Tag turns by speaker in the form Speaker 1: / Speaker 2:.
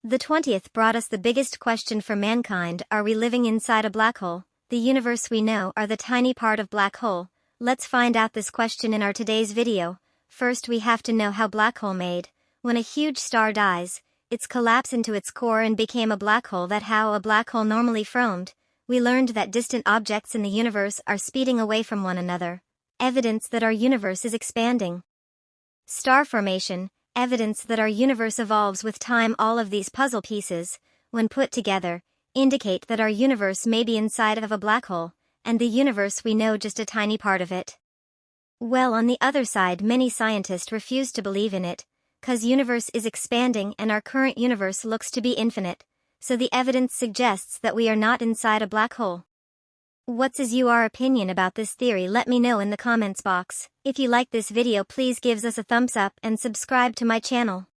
Speaker 1: The 20th brought us the biggest question for mankind: are we living inside a black hole? The universe we know are the tiny part of black hole. Let's find out this question in our today's video. First we have to know how black hole made. When a huge star dies, it's collapsed into its core and became a black hole. That how a black hole normally formed. We learned that distant objects in the universe are speeding away from one another. Evidence that our universe is expanding. Star formation. Evidence that our universe evolves with time. All of these puzzle pieces, when put together, indicate that our universe may be inside of a black hole, and the universe we know just a tiny part of it. Well, on the other side, many scientists refuse to believe in it, cause universe is expanding and our current universe looks to be infinite, so the evidence suggests that we are not inside a black hole. What's your opinion about this theory? Let me know in the comments box. If you like this video, please give us a thumbs up and subscribe to my channel.